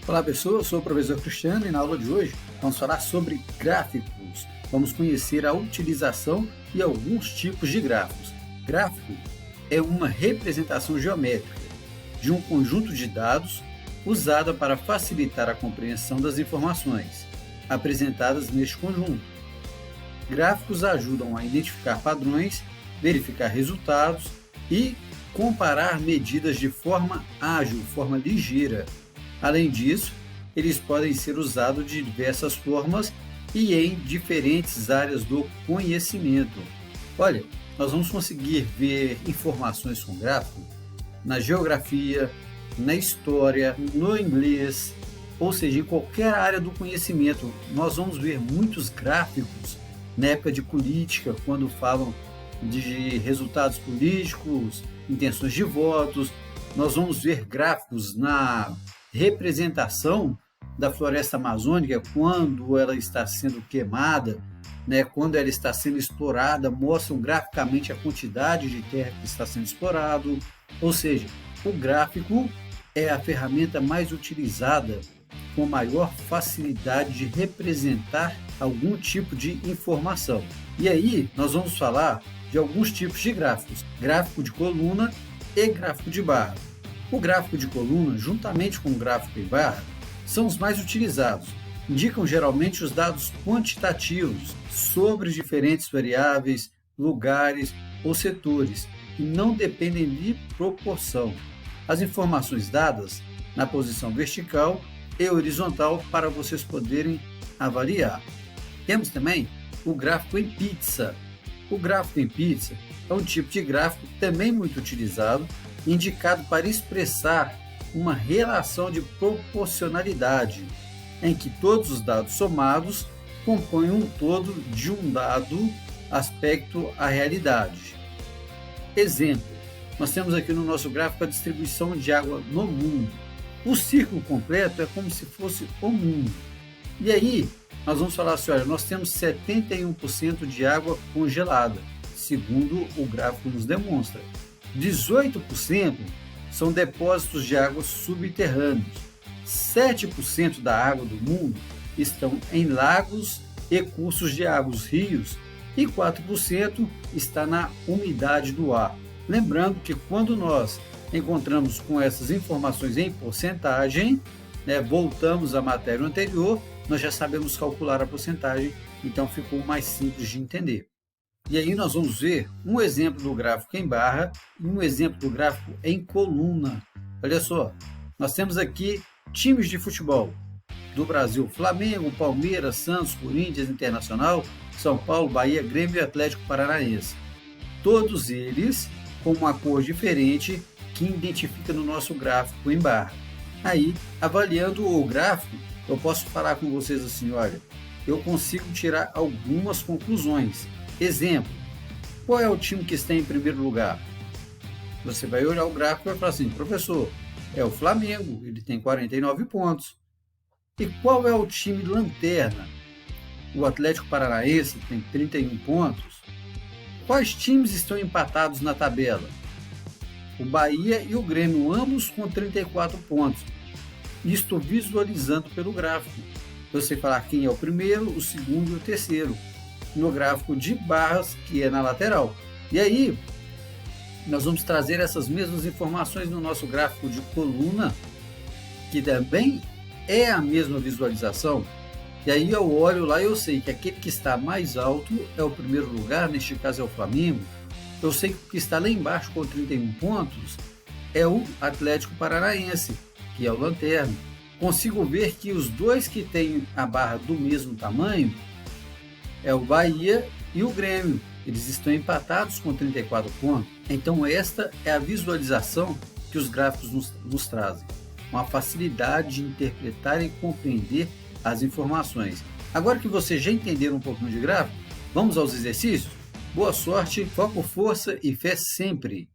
Olá pessoal, eu sou o professor Cristiano e na aula de hoje vamos falar sobre gráficos. Vamos conhecer a utilização e alguns tipos de gráficos. Gráfico é uma representação geométrica de um conjunto de dados usada para facilitar a compreensão das informações apresentadas neste conjunto. Gráficos ajudam a identificar padrões, verificar resultados e comparar medidas de forma ágil, forma ligeira. Além disso, eles podem ser usados de diversas formas e em diferentes áreas do conhecimento. Olha, nós vamos conseguir ver informações com gráfico na geografia, na história, no inglês, ou seja, em qualquer área do conhecimento. Nós vamos ver muitos gráficos na época de política, quando falam de resultados políticos, intenções de votos. Nós vamos ver gráficos na representação da floresta amazônica quando ela está sendo queimada, quando ela está sendo explorada, mostram graficamente a quantidade de terra que está sendo explorado. Ou seja, o gráfico é a ferramenta mais utilizada com maior facilidade de representar algum tipo de informação. E aí nós vamos falar de alguns tipos de gráficos: gráfico de coluna e gráfico de barra. O gráfico de coluna, juntamente com o gráfico em barra, são os mais utilizados. Indicam geralmente os dados quantitativos sobre diferentes variáveis, lugares ou setores e não dependem de proporção. As informações dadas na posição vertical e horizontal para vocês poderem avaliar. Temos também o gráfico em pizza. O gráfico em pizza é um tipo de gráfico também muito utilizado, indicado para expressar uma relação de proporcionalidade, em que todos os dados somados compõem um todo de um dado aspecto à realidade. Exemplo, nós temos aqui no nosso gráfico a distribuição de água no mundo. O círculo completo é como se fosse o mundo. E aí, nós vamos falar assim, olha, nós temos 71% de água congelada, segundo o gráfico nos demonstra. 18% são depósitos de água subterrâneos. 7% da água do mundo estão em lagos e cursos de água, os rios, e 4% está na umidade do ar. Lembrando que quando nós encontramos com essas informações em porcentagem, voltamos à matéria anterior, nós já sabemos calcular a porcentagem, então ficou mais simples de entender. E aí nós vamos ver um exemplo do gráfico em barra e um exemplo do gráfico em coluna. Olha só, nós temos aqui times de futebol do Brasil: Flamengo, Palmeiras, Santos, Corinthians, Internacional, São Paulo, Bahia, Grêmio e Atlético Paranaense. Todos eles com uma cor diferente que identifica no nosso gráfico em barra. Aí, avaliando o gráfico, eu posso falar com vocês assim, olha, eu consigo tirar algumas conclusões. Exemplo, qual é o time que está em primeiro lugar? Você vai olhar o gráfico e vai falar assim, professor, é o Flamengo, ele tem 49 pontos. E qual é o time lanterna? O Atlético Paranaense tem 31 pontos. Quais times estão empatados na tabela? O Bahia e o Grêmio, ambos com 34 pontos. Estou visualizando pelo gráfico. Eu sei falar quem é o primeiro, o segundo e o terceiro, no gráfico de barras, que é na lateral. E aí, nós vamos trazer essas mesmas informações no nosso gráfico de coluna, que também é a mesma visualização. E aí eu olho lá e eu sei que aquele que está mais alto é o primeiro lugar, neste caso é o Flamengo. Eu sei que o que está lá embaixo com 31 pontos é o Atlético Paranaense, que é o lanterna. Consigo ver que os dois que têm a barra do mesmo tamanho é o Bahia e o Grêmio. Eles estão empatados com 34 pontos. Então esta é a visualização que os gráficos nos trazem. Uma facilidade de interpretar e compreender as informações. Agora que vocês já entenderam um pouquinho de gráfico, vamos aos exercícios? Boa sorte, foco, força e fé sempre!